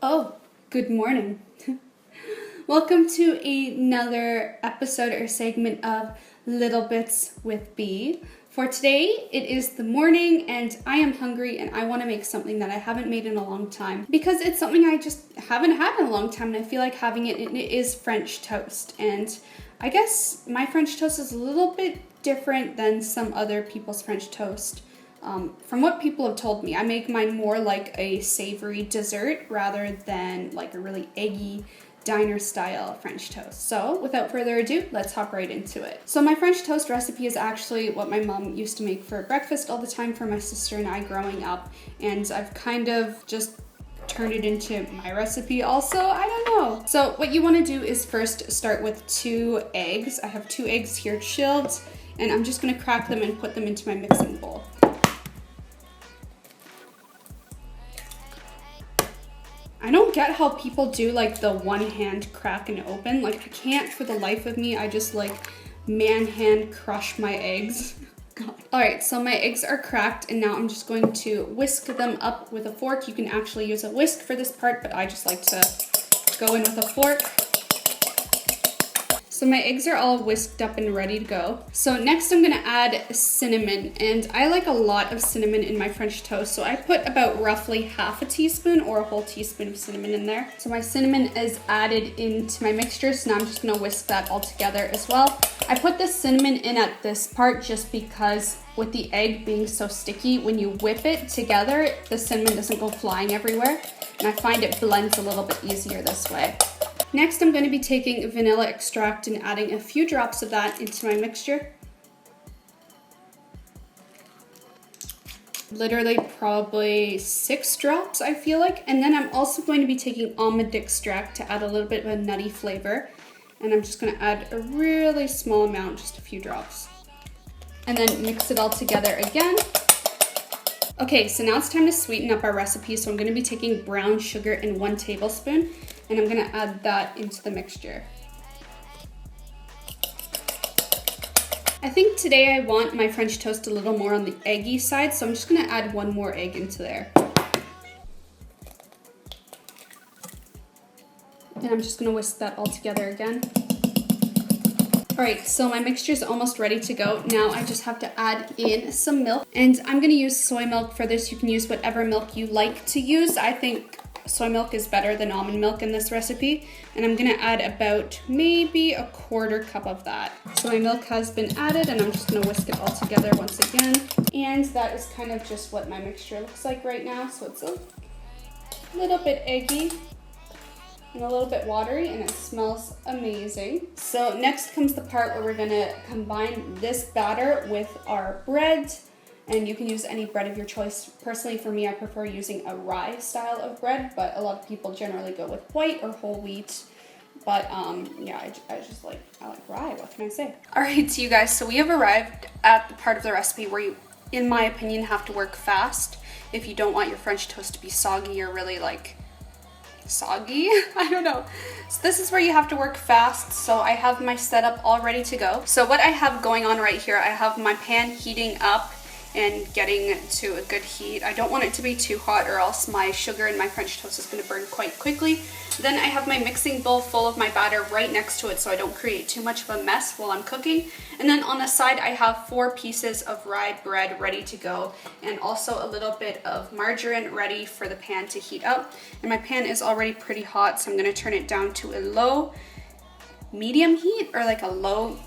Oh, good morning. Welcome to another episode or segment of Little Bits with Bii. For today, it is the morning and I am hungry and I want to make something that I haven't made in a long time because it's something I just haven't had in a long time and I feel like having it, and it is French toast. And I guess my French toast is a little bit different than some other people's French toast. From what people have told me, I make mine more like a savory dessert rather than like a really eggy diner style French toast. So without further ado, let's hop right into it. So my French toast recipe is actually what my mom used to make for breakfast all the time for my sister and I growing up. And I've kind of just turned it into my recipe also, I don't know. So what you want to do is first start with 2 eggs. I have 2 eggs here chilled and I'm just going to crack them and put them into my mixing bowl. I don't get how people do like the one hand crack and open. Like I can't for the life of me. I just like man hand crush my eggs. God. All right, so my eggs are cracked and now I'm just going to whisk them up with a fork. You can actually use a whisk for this part, but I just like to go in with a fork. So my eggs are all whisked up and ready to go. So next I'm gonna add cinnamon, and I like a lot of cinnamon in my French toast. So I put about roughly half a teaspoon or a whole teaspoon of cinnamon in there. So my cinnamon is added into my mixture. So now I'm just gonna whisk that all together as well. I put the cinnamon in at this part just because with the egg being so sticky, when you whip it together, the cinnamon doesn't go flying everywhere. And I find it blends a little bit easier this way. Next, I'm going to be taking vanilla extract and adding a few drops of that into my mixture. Literally probably 6 drops, I feel like. And then I'm also going to be taking almond extract to add a little bit of a nutty flavor. And I'm just going to add a really small amount, just a few drops. And then mix it all together again. Okay, so now it's time to sweeten up our recipe. So I'm going to be taking brown sugar in 1 tablespoon. And I'm gonna add that into the mixture. I think today I want my French toast a little more on the eggy side, so I'm just gonna add 1 more egg into there. And I'm just gonna whisk that all together again. All right, so my mixture is almost ready to go. Now I just have to add in some milk, and I'm gonna use soy milk for this. You can use whatever milk you like to use. I think soy milk is better than almond milk in this recipe, and I'm gonna add about maybe a 1/4 cup of that. So my milk has been added and I'm just gonna whisk it all together once again. And that is kind of just what my mixture looks like right now. So it's a little bit eggy and a little bit watery, and it smells amazing. So next comes the part where we're gonna combine this batter with our bread. And you can use any bread of your choice. Personally, for me, I prefer using a rye style of bread, but a lot of people generally go with white or whole wheat. But yeah, I like rye, what can I say? All right, so you guys, so we have arrived at the part of the recipe where you, in my opinion, have to work fast if you don't want your French toast to be soggy or really like soggy. I don't know. So this is where you have to work fast. So I have my setup all ready to go. So what I have going on right here, I have my pan heating up and getting to a good heat. I don't want it to be too hot or else my sugar in my French toast is gonna burn quite quickly. Then I have my mixing bowl full of my batter right next to it so I don't create too much of a mess while I'm cooking. And then on the side I have 4 pieces of rye bread ready to go, and also a little bit of margarine ready for the pan to heat up. And my pan is already pretty hot, so I'm gonna turn it down to a low medium heat, or like a low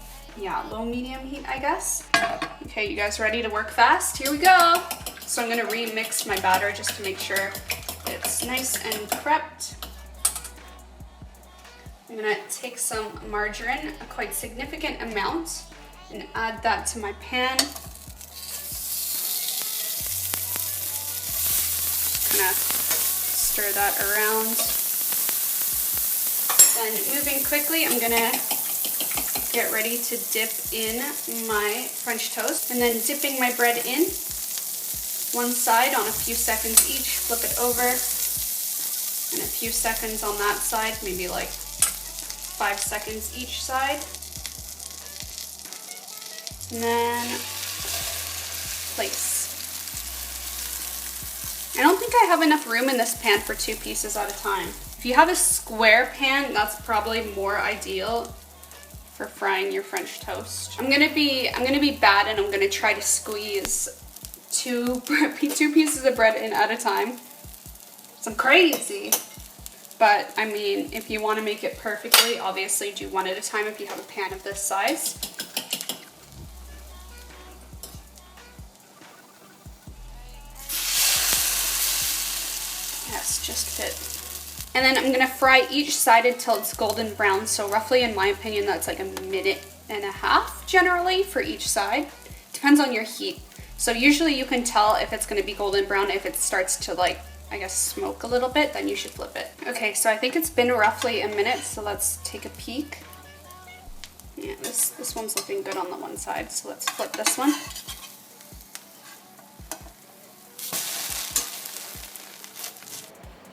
medium heat, I guess. Okay, you guys ready to work fast? Here we go. So I'm gonna remix my batter just to make sure it's nice and prepped. I'm gonna take some margarine, a quite significant amount, and add that to my pan. Just gonna stir that around. Then moving quickly, I'm gonna get ready to dip in my French toast, and then dipping my bread in one side on a few seconds each, flip it over, and a few seconds on that side, maybe like 5 seconds each side, and then place. I don't think I have enough room in this pan for 2 pieces at a time. If you have a square pan, that's probably more ideal for frying your French toast. I'm gonna be bad, and I'm gonna try to squeeze two pieces of bread in at a time. I'm crazy. But I mean, if you want to make it perfectly, obviously do one at a time if you have a pan of this size. Yes, just fit. And then I'm gonna fry each side until it's golden brown. So roughly, in my opinion, that's like 1.5 minutes generally for each side. Depends on your heat. So usually you can tell if it's gonna be golden brown if it starts to like, I guess, smoke a little bit, then you should flip it. Okay, so I think it's been roughly 1 minute, so let's take a peek. Yeah, this one's looking good on the one side, so let's flip this one.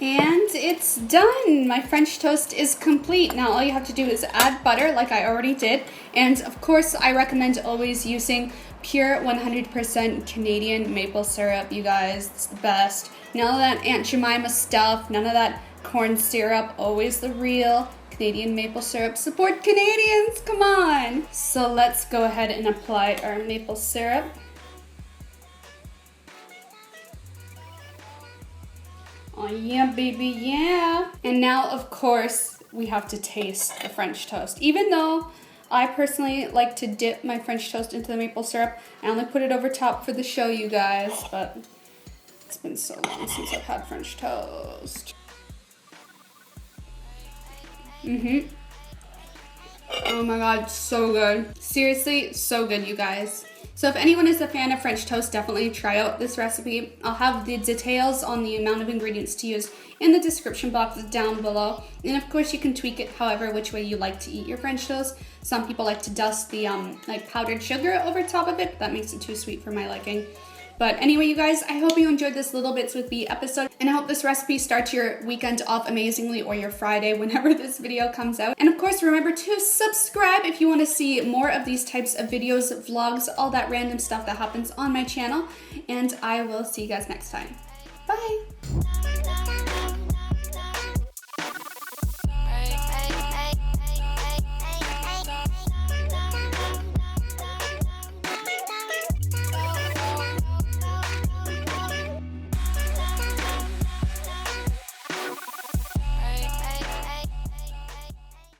And it's done! My French toast is complete. Now all you have to do is add butter like I already did. And of course, I recommend always using pure 100% Canadian maple syrup, you guys. It's the best. None of that Aunt Jemima stuff, none of that corn syrup, always the real Canadian maple syrup. Support Canadians, come on! So let's go ahead and apply our maple syrup. Oh yeah, baby, yeah. And now, of course, we have to taste the French toast. Even though I personally like to dip my French toast into the maple syrup, I only put it over top for the show, you guys, but it's been so long since I've had French toast. Oh my god, so good. Seriously, so good, you guys. So if anyone is a fan of French toast, definitely try out this recipe. I'll have the details on the amount of ingredients to use in the description box down below. And of course you can tweak it however which way you like to eat your French toast. Some people like to dust the like powdered sugar over top of it, but that makes it too sweet for my liking. But anyway, you guys, I hope you enjoyed this Little Bits with Bii episode, and I hope this recipe starts your weekend off amazingly, or your Friday whenever this video comes out. And of course, remember to subscribe if you want to see more of these types of videos, vlogs, all that random stuff that happens on my channel. And I will see you guys next time. Bye!